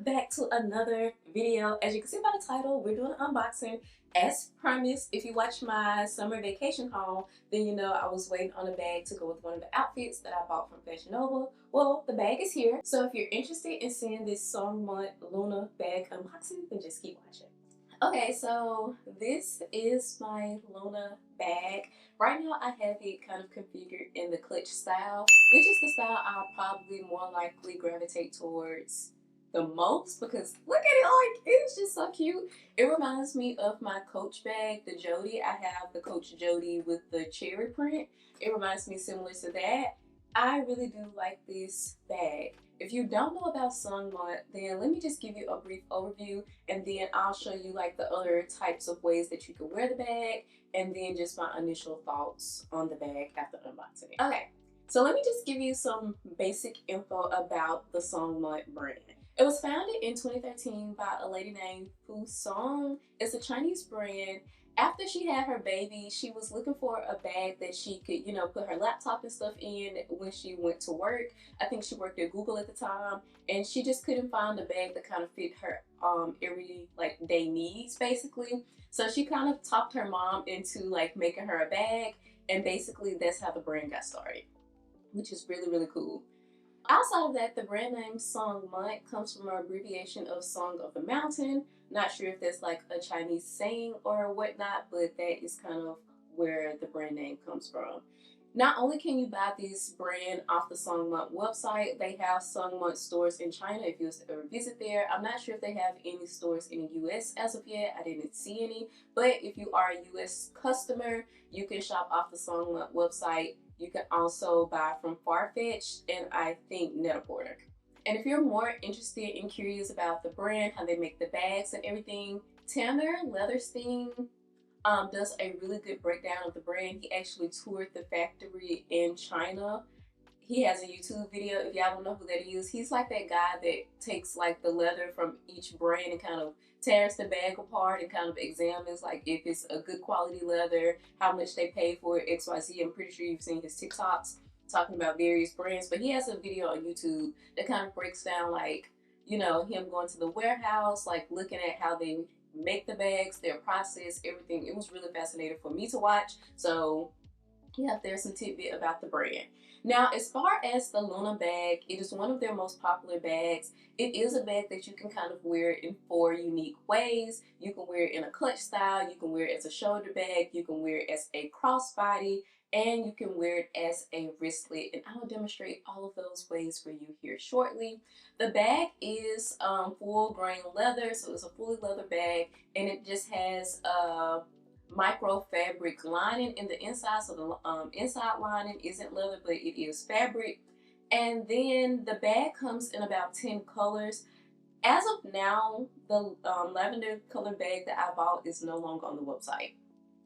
back to another video. As you can see by the title, we're doing an unboxing. As promised, if you watch my summer vacation haul, then you know I was waiting on a bag to go with one of the outfits that I bought from Fashion Nova. Well, the bag is here. So if you're interested in seeing this Songmont Luna Bag unboxing, then just keep watching. Okay, so this is my Luna bag. Right now I have it kind of configured in the clutch style, which is the style I'll probably more likely gravitate towards the most because look at it, like it's just so cute. It reminds me of my Coach bag, the Jody. I have the Coach Jody with the cherry print. It reminds me similar to that. I really do like this bag. If you don't know about Songmont, then let me just give you a brief overview and then I'll show you like the other types of ways that you can wear the bag and then just my initial thoughts on the bag after unboxing it. Okay, so let me just give you some basic info about the Songmont brand. It was founded in 2013 by a lady named Fu Song. It's a Chinese brand. After she had her baby, she was looking for a bag that she could, you know, put her laptop and stuff in when she went to work. I think she worked at Google at the time, and she just couldn't find a bag that kind of fit her every like day needs basically. So she kind of talked her mom into like making her a bag, and basically that's how the brand got started, which is really, really cool. Outside of that, the brand name Songmont comes from an abbreviation of Song of the Mountain. Not sure if that's like a Chinese saying or whatnot, but that is kind of where the brand name comes from. Not only can you buy this brand off the Songmont website, they have Songmont stores in China if you was to ever visit there. I'm not sure if they have any stores in the US as of yet. I didn't see any. But if you are a US customer, you can shop off the Songmont website. You can also buy from Farfetch and I think Net-a-Porter. And if you're more interested and curious about the brand, how they make the bags and everything, Tanner Leatherstein does a really good breakdown of the brand. He actually toured the factory in China. He has a YouTube video. If y'all don't know who that is, he's like that guy that takes like the leather from each brand and kind of tears the bag apart and kind of examines like if it's a good quality leather, how much they pay for it, XYZ. I'm pretty sure you've seen his TikToks talking about various brands, but he has a video on YouTube that kind of breaks down like, you know, him going to the warehouse, like looking at how they make the bags, their process, everything. It was really fascinating for me to watch. So yeah, there's some tidbit about the brand. Now, as far as the Luna bag, it is one of their most popular bags. It is a bag that you can kind of wear in 4 unique ways. You can wear it in a clutch style, you can wear it as a shoulder bag, you can wear it as a crossbody, and you can wear it as a wristlet. And I will demonstrate all of those ways for you here shortly. The bag is full grain leather, so it's a fully leather bag, and it just has micro fabric lining in the inside, so the inside lining isn't leather but it is fabric. And then the bag comes in about 10 colors. As of now, the lavender color bag that I bought is no longer on the website.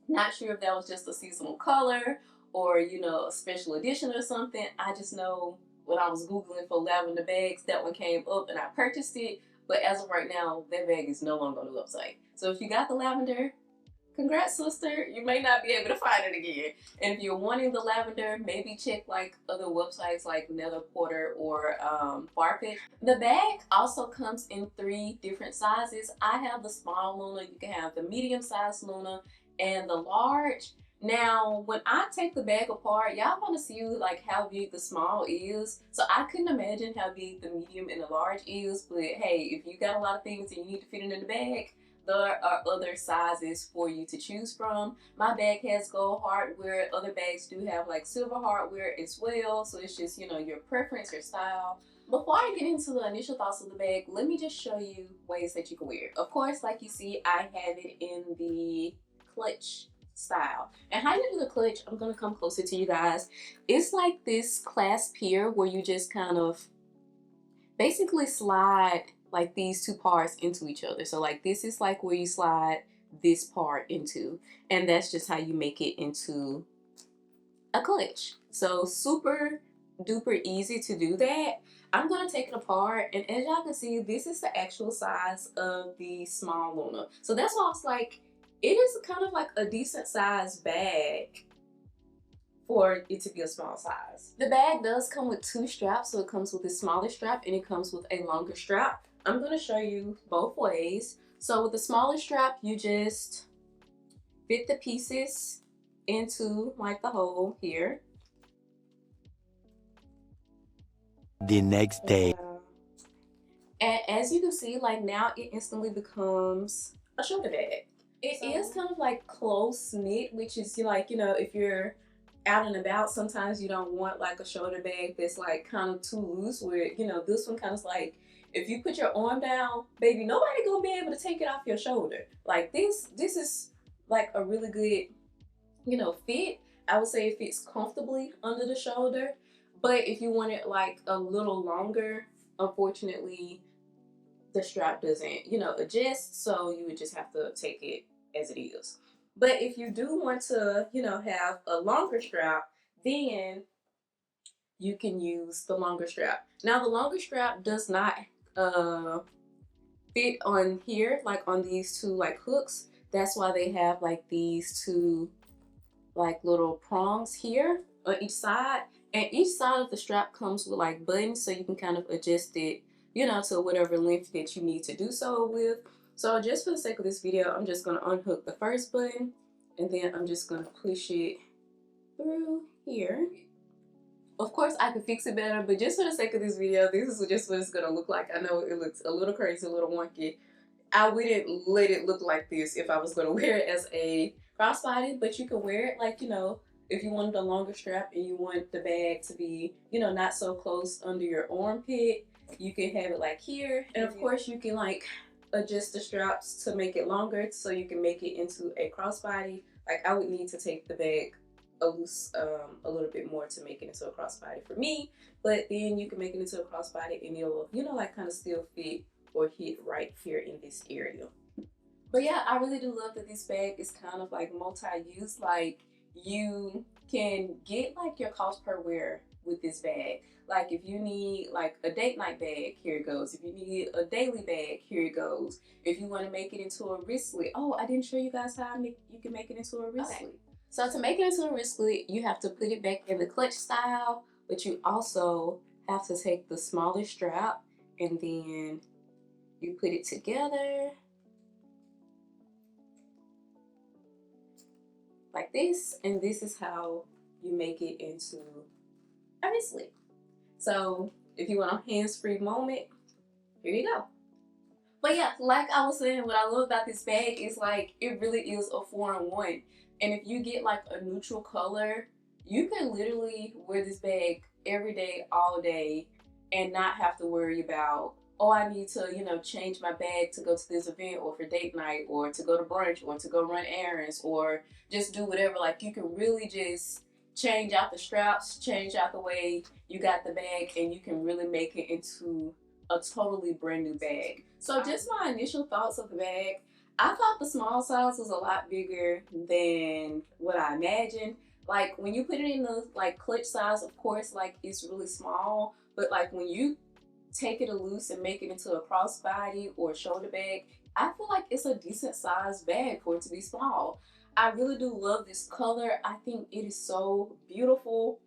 Not sure if that was just a seasonal color or, you know, a special edition or something. I just know when I was Googling for lavender bags, that one came up and I purchased it. But as of right now, that bag is no longer on the website. So if you got the lavender, congrats, sister. You may not be able to find it again. And if you're wanting the lavender, maybe check like other websites like Net-a-Porter or Farfetch. The bag also comes in 3 different sizes. I have the small Luna. You can have the medium size Luna and the large. Now, when I take the bag apart, y'all want to see like how big the small is. So I couldn't imagine how big the medium and the large is. But hey, if you got a lot of things and you need to fit it in the bag, there are other sizes for you to choose from. My bag has gold hardware. Other bags do have like silver hardware as well. So it's just, you know, your preference, your style. Before I get into the initial thoughts of the bag, let me just show you ways that you can wear it. Of course, like you see, I have it in the clutch style. And how you do the clutch, I'm gonna come closer to you guys. It's like this clasp here where you just kind of basically slide like these 2 parts into each other. So like this is like where you slide this part into, and that's just how you make it into a clutch. So super duper easy to do that. I'm gonna take it apart, and as y'all can see, this is the actual size of the small Luna. So that's why I was like, it is kind of like a decent sized bag for it to be a small size. The bag does come with 2 straps, so it comes with a smaller strap and it comes with a longer strap. I'm going to show you both ways. So with the smaller strap, you just fit the pieces into like the hole here. The next day. And as you can see, like now it instantly becomes a shoulder bag. It is kind of like close knit, which is like, you know, if you're out and about, sometimes you don't want like a shoulder bag that's like kind of too loose, where, you know, this one kind of like, if you put your arm down, baby, nobody gonna be able to take it off your shoulder. Like this is like a really good, you know, fit. I would say it fits comfortably under the shoulder. But if you want it like a little longer, unfortunately, the strap doesn't, you know, adjust. So you would just have to take it as it is. But if you do want to, you know, have a longer strap, then you can use the longer strap. Now the longer strap does not fit on here, like on these two like hooks. That's why they have like these two like little prongs here on each side, and each side of the strap comes with like buttons, so you can kind of adjust it, you know, to whatever length that you need to do so with. So just for the sake of this video, I'm just going to unhook the first button, and then I'm just going to push it through here. Of course I could fix it better, but just for the sake of this video, this is just what it's going to look like. I know it looks a little crazy, a little wonky. I wouldn't let it look like this if I was going to wear it as a crossbody, but you can wear it like, you know, if you wanted a longer strap and you want the bag to be, you know, not so close under your armpit, you can have it like here. And of course you can like adjust the straps to make it longer so you can make it into a crossbody. Like I would need to take the bag a little bit more to make it into a crossbody for me, but then you can make it into a crossbody and it'll, you know, like kind of still fit or hit right here in this area. But yeah, I really do love that this bag is kind of like multi-use. Like you can get like your cost per wear with this bag. Like if you need like a date night bag, here it goes. If you need a daily bag, here it goes. If you want to make it into a wristlet, oh, I didn't show you guys how you can make it into a wristlet. Okay. So to make it into a wristlet, you have to put it back in the clutch style, but you also have to take the smaller strap and then you put it together like this, and this is how you make it into a wristlet. So if you want a hands-free moment, here you go. But yeah, like I was saying, what I love about this bag is like it really is a 4-in-1. And if you get like a neutral color, you can literally wear this bag every day, all day, and not have to worry about, oh, I need to, you know, change my bag to go to this event or for date night or to go to brunch or to go run errands or just do whatever. Like you can really just change out the straps, change out the way you got the bag, and you can really make it into a totally brand new bag. So just my initial thoughts of the bag. I thought the small size was a lot bigger than what I imagined. Like when you put it in the like clutch size, of course, like it's really small, but like when you take it loose and make it into a crossbody or a shoulder bag, I feel like it's a decent sized bag for it to be small. I really do love this color. I think it is so beautiful.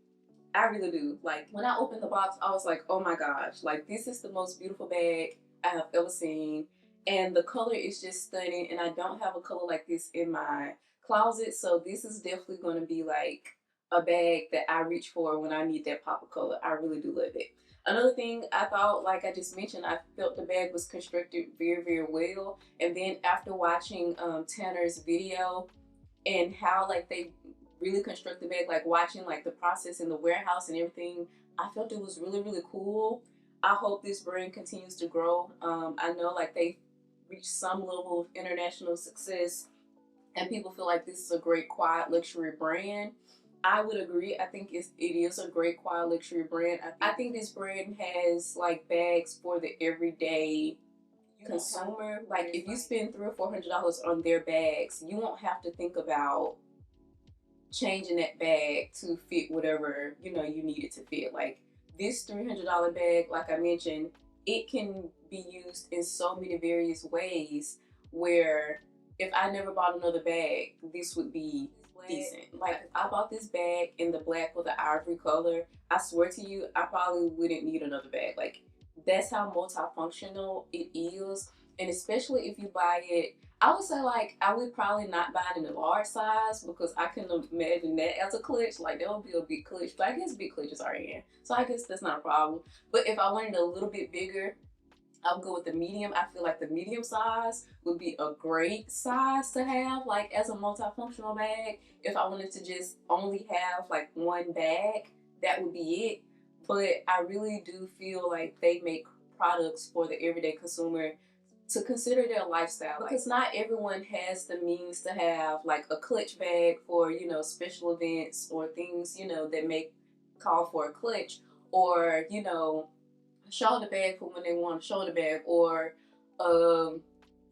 I really do. Like when I opened the box, I was like, oh my gosh, like this is the most beautiful bag I have ever seen. And the color is just stunning. And I don't have a color like this in my closet. So this is definitely going to be like a bag that I reach for when I need that pop of color. I really do love it. Another thing I thought, like I just mentioned, I felt the bag was constructed very, very well. And then after watching Tanner's video and how like they really construct the bag, like watching like the process in the warehouse and everything, I felt it was really, really cool. I hope this brand continues to grow. I know like they reached some level of international success and people feel like this is a great quiet luxury brand. I would agree. I think it is a great quiet luxury brand. I think this brand has like bags for the everyday consumer. Like if you spend $300 or $400 on their bags, you won't have to think about changing that bag to fit whatever, you know, you need it to fit. Like this $300 bag, like I mentioned, it can be used in so many various ways where if I never bought another bag, this would be decent. Like if I bought this bag in the black or the ivory color, I swear to you, I probably wouldn't need another bag. Like that's how multifunctional it is. And especially if you buy it, I would say like I would probably not buy it in a large size because I can imagine that as a clutch. Like that would be a big clutch, but I guess big clutches are in, so I guess that's not a problem. But if I wanted a little bit bigger, I would go with the medium. I feel like the medium size would be a great size to have, like as a multifunctional bag. If I wanted to just only have like one bag, that would be it. But I really do feel like they make products for the everyday consumer to consider their lifestyle, because not everyone has the means to have like a clutch bag for, you know, special events or things, you know, that may call for a clutch, or, you know, shoulder bag for when they want a shoulder bag, or um,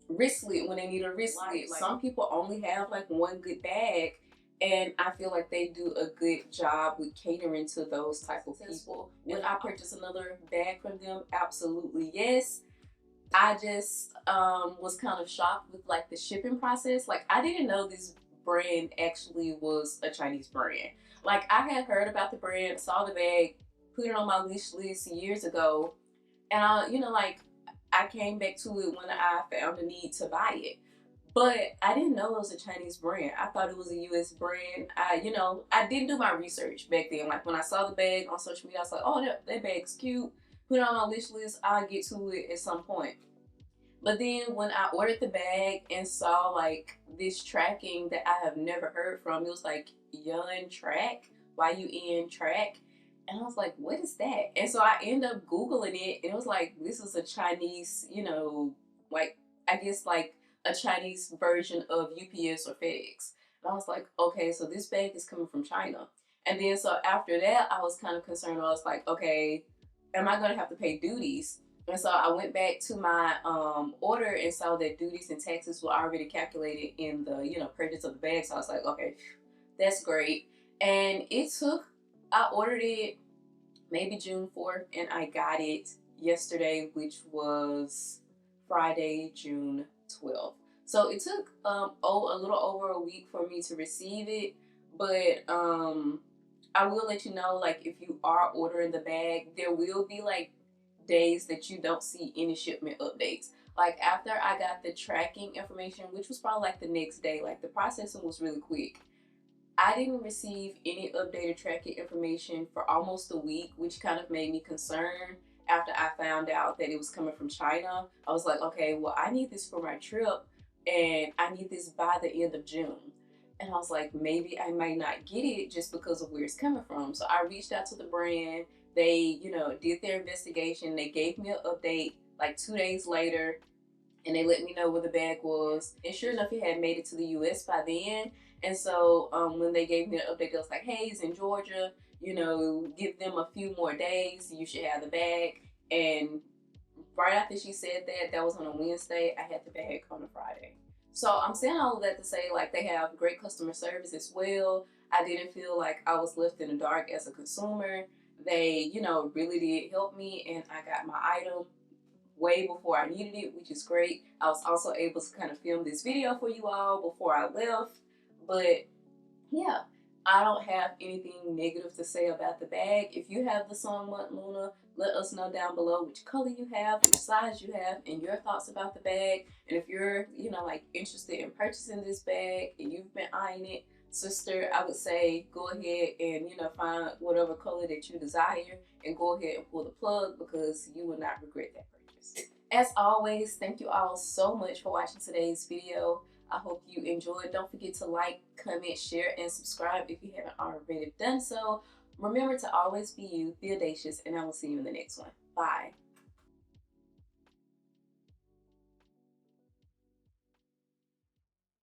wristlet when they need a wristlet. Like, some people only have like one good bag, and I feel like they do a good job with catering to those type of people. Would I purchase another bag from them? Absolutely yes. I just was kind of shocked with like the shipping process. Like I didn't know this brand actually was a Chinese brand. Like I had heard about the brand, saw the bag, put it on my wish list years ago, and you know, like I came back to it when I found the need to buy it. But I didn't know it was a Chinese brand. I thought it was a US brand. You know, I didn't do my research back then. Like when I saw the bag on social media, I was like, oh, that bag's cute. Put it on my wish list. I'll get to it at some point. But then when I ordered the bag and saw like this tracking that I have never heard from, it was like Yun Track, YUN Track. And I was like, what is that? And so I ended up Googling it, and it was like, this is a Chinese, you know, like, I guess like a Chinese version of UPS or FedEx. And I was like, okay, so this bag is coming from China. And then so after that, I was kind of concerned. I was like, okay, am I going to have to pay duties? And so I went back to my order and saw that duties and taxes were already calculated in the, you know, purchase of the bag. So I was like, okay, that's great. And it took, I ordered it maybe June 4th, and I got it yesterday, which was Friday, June 12th. So it took a little over a week for me to receive it, but I will let you know, like if you are ordering the bag, there will be like days that you don't see any shipment updates. Like after I got the tracking information, which was probably like the next day, like the processing was really quick. I didn't receive any updated tracking information for almost a week, which kind of made me concerned after I found out that it was coming from China. I was like, okay, well, I need this for my trip, and I need this by the end of June. And I was like, maybe I might not get it just because of where it's coming from. So I reached out to the brand. They, you know, did their investigation. They gave me an update like 2 days later, and they let me know where the bag was. And sure enough, it had made it to the US by then. And so when they gave me the update, it was like, hey, it's in Georgia. You know, give them a few more days. You should have the bag. And right after she said that, that was on a Wednesday, I had the bag on a Friday. So I'm saying all of that to say, like, they have great customer service as well. I didn't feel like I was left in the dark as a consumer. They, you know, really did help me, and I got my item way before I needed it, which is great. I was also able to kind of film this video for you all before I left. But yeah, I don't have anything negative to say about the bag. If you have the Songmont Luna, let us know down below which color you have, which size you have, and your thoughts about the bag. And if you're, you know, like interested in purchasing this bag and you've been eyeing it, sister, I would say go ahead and, you know, find whatever color that you desire and go ahead and pull the plug, because you will not regret that purchase. As always, thank you all so much for watching today's video. I hope you enjoyed. Don't forget to like, comment, share, and subscribe if you haven't already done so. Remember to always be you, be audacious, and I will see you in the next one. Bye.